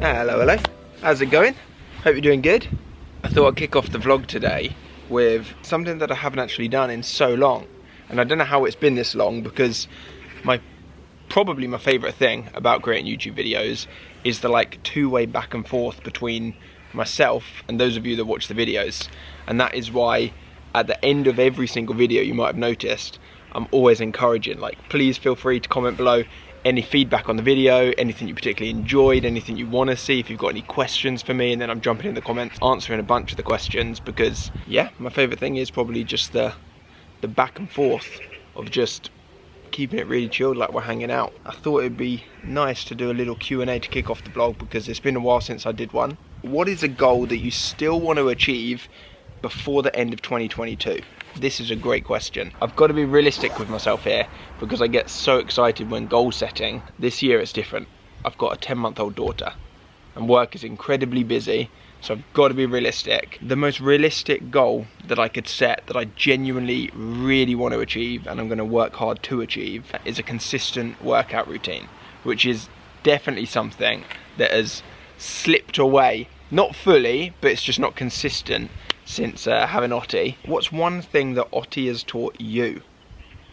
Hello, hello. How's it going? Hope you're doing good. I thought I'd kick off the vlog today with something that I haven't actually done in so long. And I don't know how it's been this long because probably my favourite thing about creating YouTube videos is the two-way back and forth between myself and those of you that watch the videos. And that is why at the end of every single video, you might have noticed, I'm always encouraging, please feel free to comment below any feedback on the video, anything you particularly enjoyed, anything you want to see, if you've got any questions for me, and then I'm jumping in the comments answering a bunch of the questions, because yeah, my favourite thing is probably just the back and forth of just keeping it really chilled, like we're hanging out. I thought it'd be nice to do a little Q&A to kick off the vlog because it's been a while since I did one. What is a goal that you still want to achieve before the end of 2022? This is a great question. I've got to be realistic with myself here because I get so excited when goal setting. This year it's different. I've got a 10-month-old daughter and work is incredibly busy, so I've got to be realistic. The most realistic goal that I could set, that I genuinely really want to achieve and I'm going to work hard to achieve, is a consistent workout routine, which is definitely something that has slipped away. Not fully, but it's just not consistent since having Ottie. What's one thing that Ottie has taught you?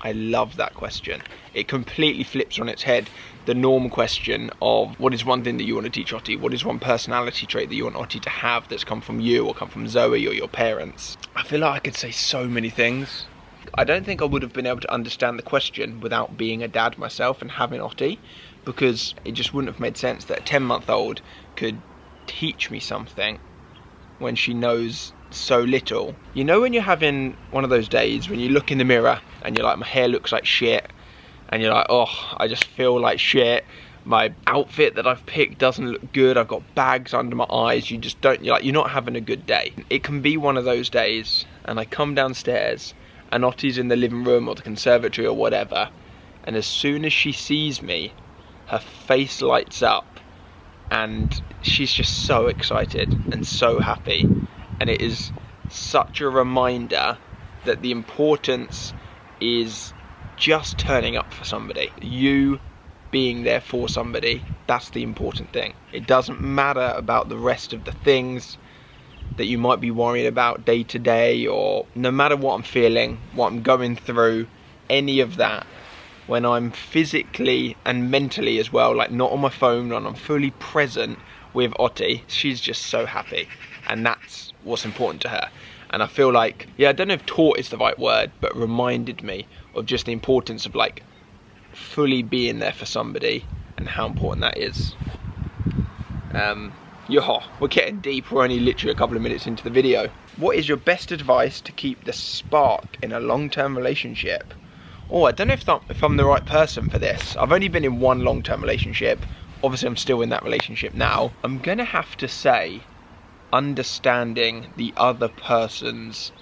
I love that question. It completely flips on its head the normal question of what is one thing that you want to teach Ottie? What is one personality trait that you want Ottie to have that's come from you or come from Zoe or your parents? I feel like I could say so many things. I don't think I would have been able to understand the question without being a dad myself and having Ottie, because it just wouldn't have made sense that a 10-month-old could teach me something when she knows so little. You know when you're having one of those days when you look in the mirror and you're like, my hair looks like shit, and you're like, oh, I just feel like shit, my outfit that I've picked doesn't look good, I've got bags under my eyes, you're not having a good day. It can be one of those days, and I come downstairs and Ottie's in the living room or the conservatory or whatever, and as soon as she sees me, her face lights up and she's just so excited and so happy. And it is such a reminder that the importance is just turning up for somebody. You being there for somebody, that's the important thing. It doesn't matter about the rest of the things that you might be worrying about day to day, or no matter what I'm feeling, what I'm going through, any of that. When I'm physically and mentally as well, not on my phone, and I'm fully present with Ottie, she's just so happy. And that's what's important to her. And I feel like, yeah, I don't know if taught is the right word, but reminded me of just the importance of fully being there for somebody and how important that is. We're getting deep, we're only literally a couple of minutes into the video. What is your best advice to keep the spark in a long-term relationship? Oh, I don't know if I'm the right person for this. I've only been in one long-term relationship. Obviously I'm still in that relationship now. I'm gonna have to say understanding the other person's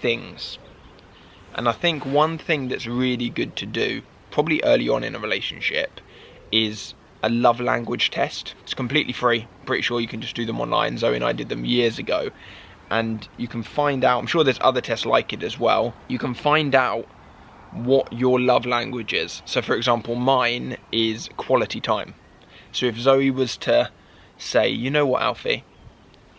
things. And I think one thing that's really good to do, probably early on in a relationship, is a love language test. It's completely free. Pretty sure you can just do them online. Zoe and I did them years ago. And you can find out, I'm sure there's other tests like it as well. You can find out what your love language is. So for example, mine is quality time. So if Zoe was to say, you know what, Alfie,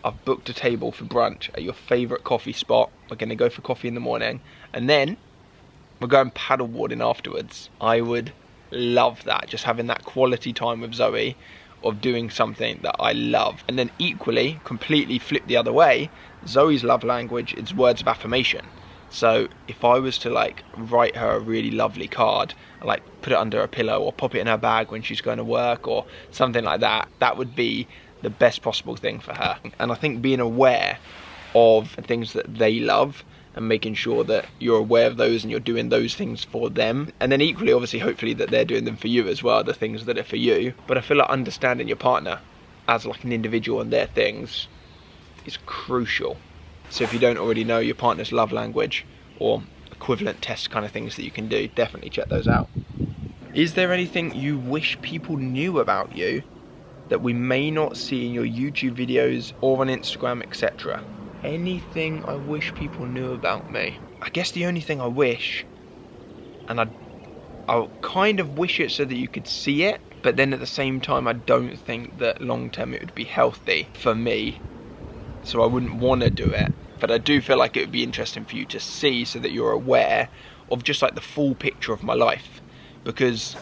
I've booked a table for brunch at your favourite coffee spot. We're going to go for coffee in the morning, and then we're going paddleboarding afterwards. I would love that, just having that quality time with Zoe of doing something that I love. And then equally, completely flip the other way, Zoe's love language is words of affirmation. So if I was to write her a really lovely card and put it under a pillow or pop it in her bag when she's going to work or something like that, that would be the best possible thing for her. And I think being aware of things that they love and making sure that you're aware of those and you're doing those things for them, and then equally obviously hopefully that they're doing them for you as well, the things that are for you. But I feel like understanding your partner as an individual and their things is crucial. So if you don't already know your partner's love language or equivalent test kind of things that you can do, definitely check those out. Is there anything you wish people knew about you that we may not see in your YouTube videos or on Instagram, etc.? Anything I wish people knew about me? I guess the only thing I wish, and I kind of wish it so that you could see it, But then at the same time, I don't think that long term it would be healthy for me, so I wouldn't want to do it. But I do feel like it would be interesting for you to see, so that you're aware of just like the full picture of my life, because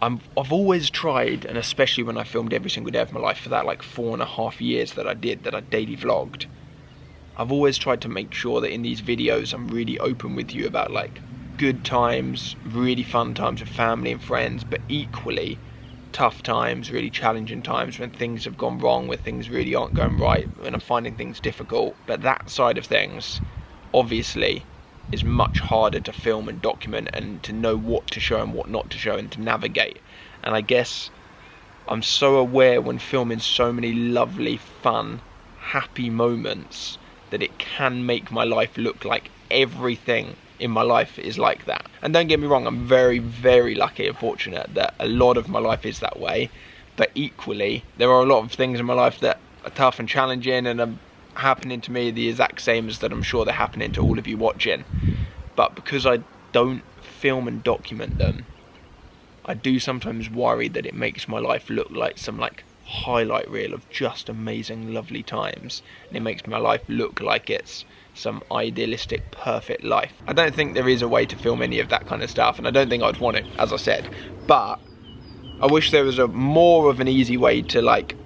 I've always tried, and especially when I filmed every single day of my life for that like 4.5 years that I daily vlogged, I've always tried to make sure that in these videos I'm really open with you about like good times, really fun times with family and friends, but equally tough times, really challenging times when things have gone wrong, when things really aren't going right, when I'm finding things difficult. But that side of things obviously is much harder to film and document, and to know what to show and what not to show, and to navigate. And I guess I'm so aware when filming so many lovely, fun, happy moments that it can make my life look like everything in my life is like that. And don't get me wrong, I'm very, very lucky and fortunate that a lot of my life is that way. But equally, there are a lot of things in my life that are tough and challenging and are happening to me the exact same as that I'm sure they're happening to all of you watching. But because I don't film and document them, I do sometimes worry that it makes my life look like some like highlight reel of just amazing, lovely times, and it makes my life look like it's some idealistic, perfect life. I don't think there is a way to film any of that kind of stuff, and I don't think I'd want it, as I said. But I wish there was a more of an easy way to like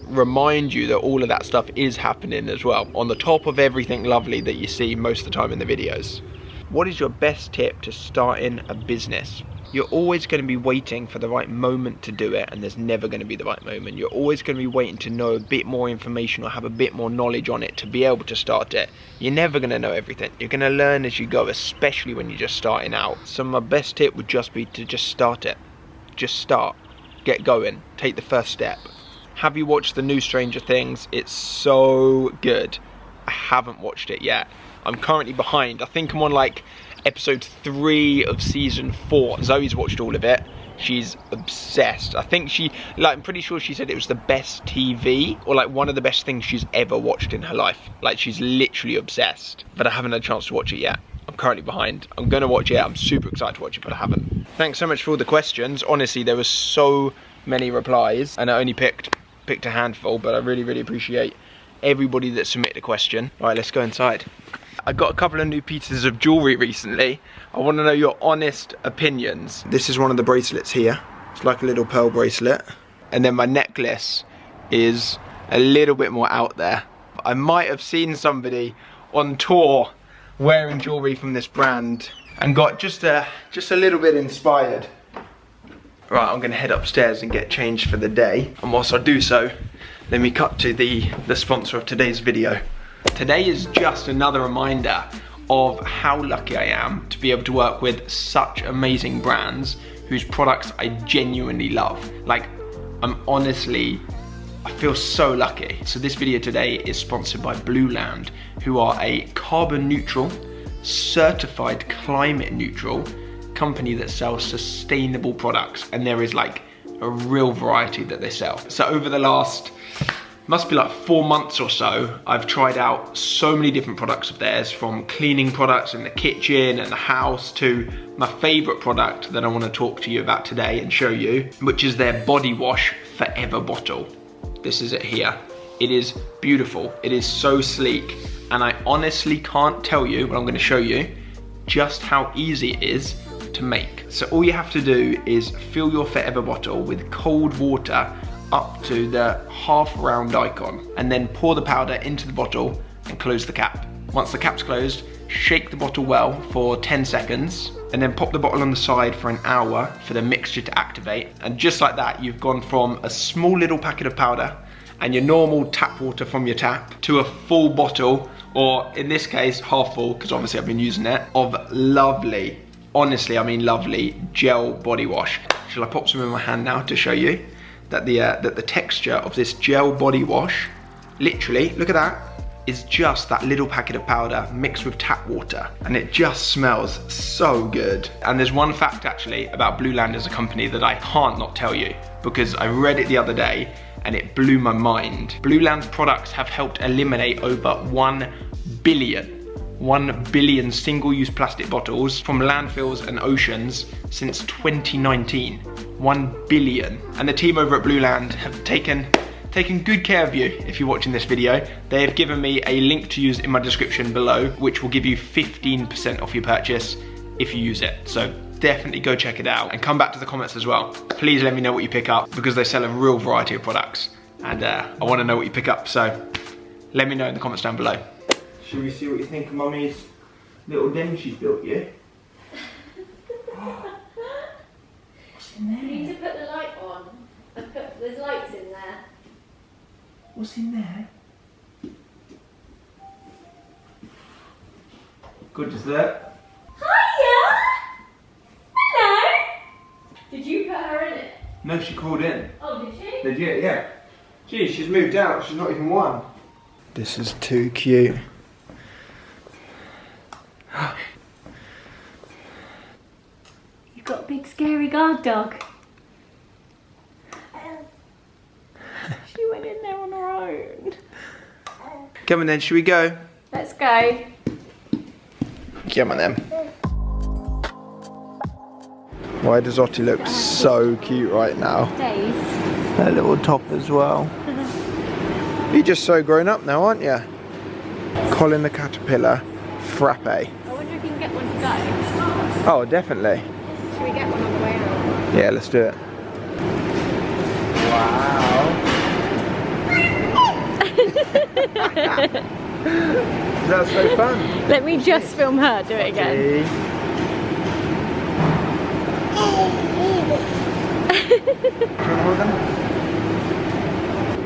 remind you that all of that stuff is happening as well, on the top of everything lovely that you see most of the time in the videos. What is your best tip to starting a business? You're always going to be waiting for the right moment to do it, and there's never going to be the right moment. You're always going to be waiting to know a bit more information or have a bit more knowledge on it to be able to start it. You're never going to know everything. You're going to learn as you go, especially when you're just starting out. So my best tip would just be to just start it. Just start. Get going. Take the first step. Have you watched the new Stranger Things? It's so good. I haven't watched it yet. I'm currently behind. I think I'm on like episode 3 of season 4. Zoe's watched all of it. She's obsessed. I think I'm pretty sure she said it was the best TV, or like one of the best things she's ever watched in her life. Like, she's literally obsessed. But I haven't had a chance to watch it yet. I'm currently behind. I'm gonna watch it. I'm super excited to watch it, but I haven't. Thanks so much for all the questions. Honestly, there were so many replies, and I only picked a handful, but I really, really appreciate everybody that submitted a question. All right, let's go inside. I got a couple of new pieces of jewellery recently. I want to know your honest opinions. This is one of the bracelets here. It's like a little pearl bracelet. And then my necklace is a little bit more out there. I might have seen somebody on tour wearing jewellery from this brand and got just a little bit inspired. Right, I'm gonna head upstairs and get changed for the day. And whilst I do so, let me cut to the sponsor of today's video. Today is just another reminder of how lucky I am to be able to work with such amazing brands whose products I genuinely love. Like, I feel so lucky. So this video today is sponsored by Blueland, who are a carbon neutral, certified climate neutral company that sells sustainable products, and there is like a real variety that they sell. So over the last, must be like 4 months or so, I've tried out so many different products of theirs, from cleaning products in the kitchen and the house to my favorite product that I want to talk to you about today and show you, which is their body wash forever bottle. This is it here. It is beautiful. It is so sleek, and I honestly can't tell you, but I'm going to show you just how easy it is to make. So all you have to do is fill your forever bottle with cold water up to the half round icon, and then pour the powder into the bottle and close the cap. Once the cap's closed, shake the bottle well for 10 seconds and then pop the bottle on the side for an hour for the mixture to activate. And just like that, you've gone from a small little packet of powder and your normal tap water from your tap to a full bottle, or in this case half full, because obviously I've been using it, of lovely, honestly I mean lovely, gel body wash. Shall I pop some in my hand now to show you that the texture of this gel body wash, literally, look at that, is just that little packet of powder mixed with tap water, and it just smells so good. And there's one fact actually about Blueland as a company that I can't not tell you, because I read it the other day and it blew my mind. Blueland's products have helped eliminate over 1 billion 1 billion single-use plastic bottles from landfills and oceans since 2019. 1 billion. And the team over at Blueland have taken good care of you if you're watching this video. They have given me a link to use in my description below, which will give you 15% off your purchase if you use it. So definitely go check it out and come back to the comments as well. Please let me know what you pick up because they sell a real variety of products and I want to know what you pick up, so let me know in the comments down below. Shall we see what you think of Mummy's little den she's built you? What's in there? You need to put the light on. There's lights in there. What's in there? Good dessert. Hiya! Hello! Did you put her in it? No, she called in. Oh, did she? Legit, yeah. Gee, she's moved out. She's not even one. This is too cute. You've got a big scary guard dog. She went in there on her own. Come on then, should we go? Let's go. Come on then. Why does Ottie look so cute right now? Deyes. Her little top as well. You're just so grown up now, aren't you? Colin the Caterpillar Frappe. I wonder if you can get one to go. Oh, definitely. Should we get one on the way out? Yeah, let's do it. Wow. That's so fun. Let me just film her. Do it again.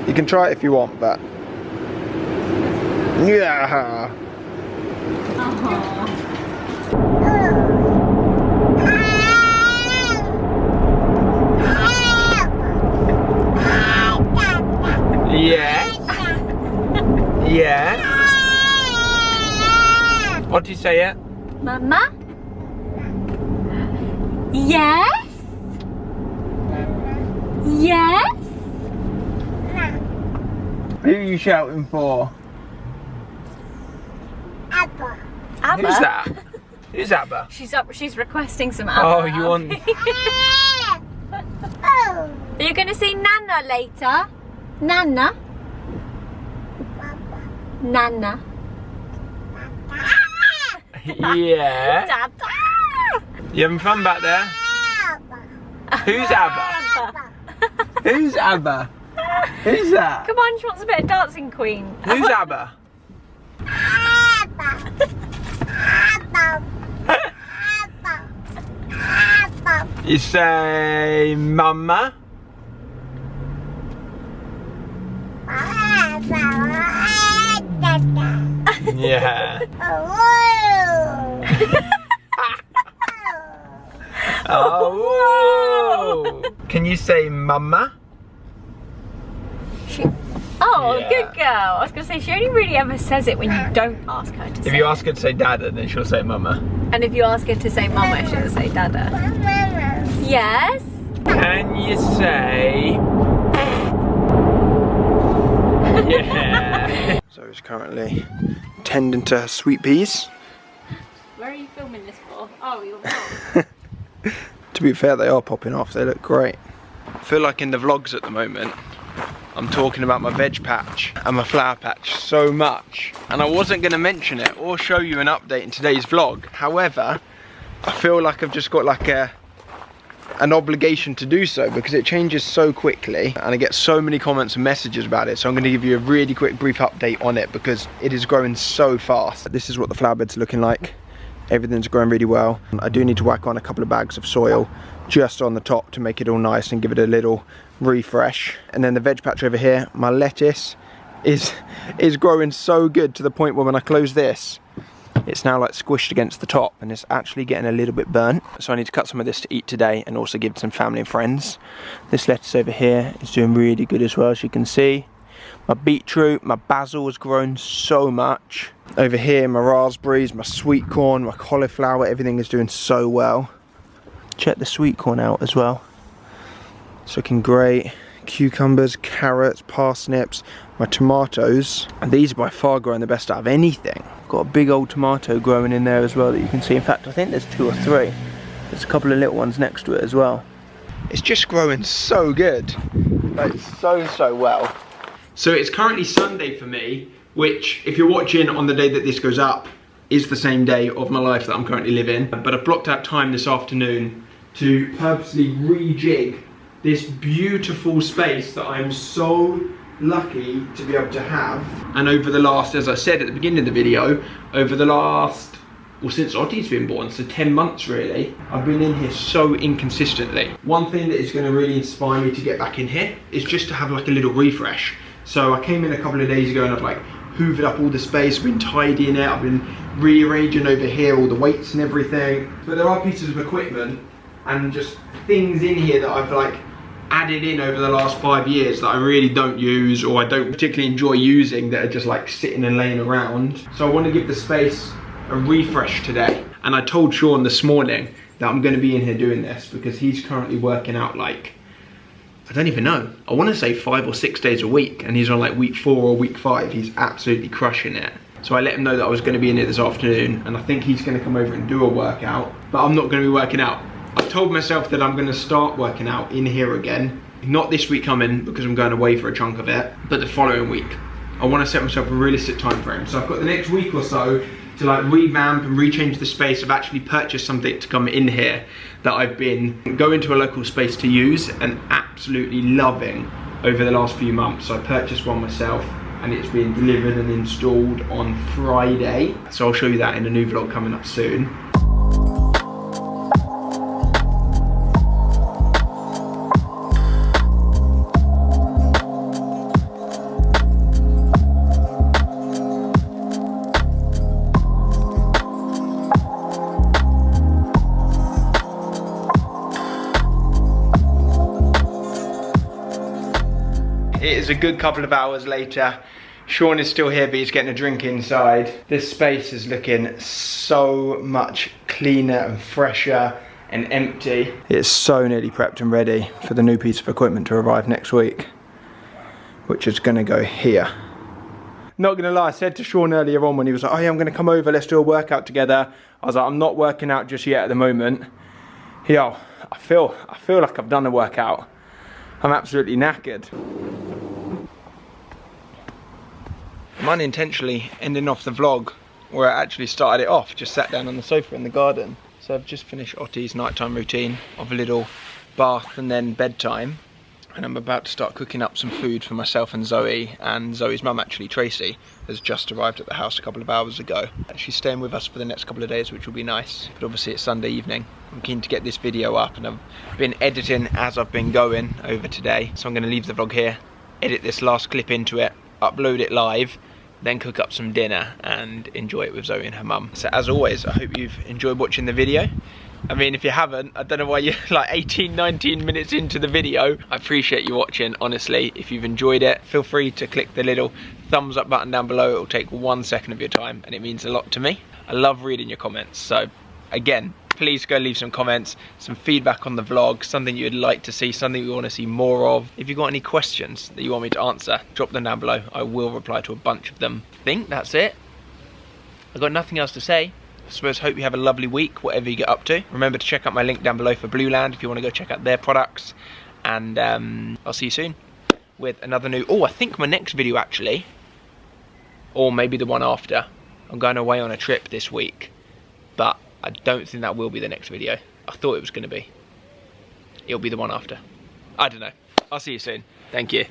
You can try it if you want, but yeah. Yeah. Yeah. What do you say it? Mama? Yes? Yes? Who are you shouting for? Abba. Who's that? Who's Abba? She's requesting some Abba. Oh, you want... Are you going to see Nana later? Nana? Nana. Yeah. Dada. You having fun back there? Who's Abba? Who's Abba? Who's that? Come on, she wants a bit of Dancing Queen. Who's Abba? You say Mama? Yeah. Oh. Can you say Mama? Oh, Yeah. good girl. I was going to say, she only really ever says it when you don't ask her to say If you ask her to say Dada, then she'll say Mama. And if you ask her to say Mama, she'll say Dada. Yes? Can you say... Yeah. So she's currently tending to her sweet peas. Where are you filming this for? Oh, you're vlog. To be fair, they are popping off. They look great. I feel like in the vlogs at the moment, I'm talking about my veg patch and my flower patch so much. And I wasn't going to mention it or show you an update in today's vlog. However, I feel like I've just got like an obligation to do so because it changes so quickly and I get so many comments and messages about it. So I'm going to give you a really quick brief update on it because it is growing so fast. This is what the flower beds are looking like. Everything's growing really well. I do need to whack on a couple of bags of soil just on the top to make it all nice and give it a little refresh. And then the veg patch over here, my lettuce is growing so good to the point where when I close this, it's now like squished against the top and it's actually getting a little bit burnt. So I need to cut some of this to eat today and also give to some family and friends. This lettuce over here is doing really good as well, as you can see. My beetroot, my basil has grown so much. Over here, my raspberries, my sweet corn, my cauliflower, everything is doing so well. Check the sweet corn out as well. It's looking great. Cucumbers, carrots, parsnips, my tomatoes. And these are by far growing the best out of anything. I've got a big old tomato growing in there as well that you can see. In fact, I think there's 2 or 3. There's a couple of little ones next to it as well. It's just growing so good, like so well. So it's currently Sunday for me, which if you're watching on the day that this goes up, is the same day of my life that I'm currently living. But I've blocked out time this afternoon to purposely rejig this beautiful space that I'm so lucky to be able to have. And over the last, as I said at the beginning of the video, over the last, well, since Ottie's been born, so 10 months really, I've been in here so inconsistently. One thing that is going to really inspire me to get back in here is just to have like a little refresh. So I came in a couple of days ago and I've like hoovered up all the space, been tidying it, I've been rearranging over here all the weights and everything. But there are pieces of equipment and just things in here that I've like added in over the last 5 years that I really don't use, or I don't particularly enjoy using, that are just like sitting and laying around. So I want to give the space a refresh today. And I told Sean this morning that I'm going to be in here doing this because he's currently working out like, I don't even know, I want to say 5 or 6 days a week, and he's on like week 4 or week 5. He's absolutely crushing it. So I let him know that I was going to be in it this afternoon, and I think he's going to come over and do a workout, but I'm not going to be working out. I've told myself that I'm going to start working out in here again. Not this week coming because I'm going away for a chunk of it, but the following week. I want to set myself a realistic time frame. So I've got the next week or so to like revamp and rechange the space. I've actually purchased something to come in here that I've been going to a local space to use and absolutely loving over the last few months. So I purchased one myself and it's been delivered and installed on Friday. So I'll show you that in a new vlog coming up soon. It is a good couple of hours later. Sean is still here, but he's getting a drink inside. This space is looking so much cleaner and fresher and empty. It's so nearly prepped and ready for the new piece of equipment to arrive next week, which is gonna go here. Not gonna lie, I said to Sean earlier on when he was like, oh yeah, I'm gonna come over, let's do a workout together. I was like, I'm not working out just yet at the moment. Yo, I feel like I've done a workout. I'm absolutely knackered. I'm unintentionally ending off the vlog where I actually started it off, just sat down on the sofa in the garden. So I've just finished Ottie's nighttime routine of a little bath and then bedtime. And I'm about to start cooking up some food for myself and Zoe. And Zoe's mum, actually, Tracy, has just arrived at the house a couple of hours ago. She's staying with us for the next couple of days, which will be nice. But obviously it's Sunday evening. I'm keen to get this video up, and I've been editing as I've been going over today. So I'm going to leave the vlog here, edit this last clip into it, upload it live, then cook up some dinner and enjoy it with Zoe and her mum. So as always, I hope you've enjoyed watching the video. I mean, if you haven't, I don't know why you're like 18-19 minutes into the video. I appreciate you watching, honestly. If you've enjoyed it, feel free to click the little thumbs up button down below. It'll take 1 second of your time and it means a lot to me. I love reading your comments. So again, please go leave some comments, some feedback on the vlog, something you'd like to see, something you want to see more of. If you've got any questions that you want me to answer, drop them down below. I will reply to a bunch of them. I think that's it. I've got nothing else to say. I suppose hope you have a lovely week, whatever you get up to. Remember to check out my link down below for Blueland if you want to go check out their products. And I'll see you soon with another new... Oh, I think my next video actually, or maybe the one after. I'm going away on a trip this week, but I don't think that will be the next video. I thought it was going to be. It'll be the one after. I don't know. I'll see you soon. Thank you.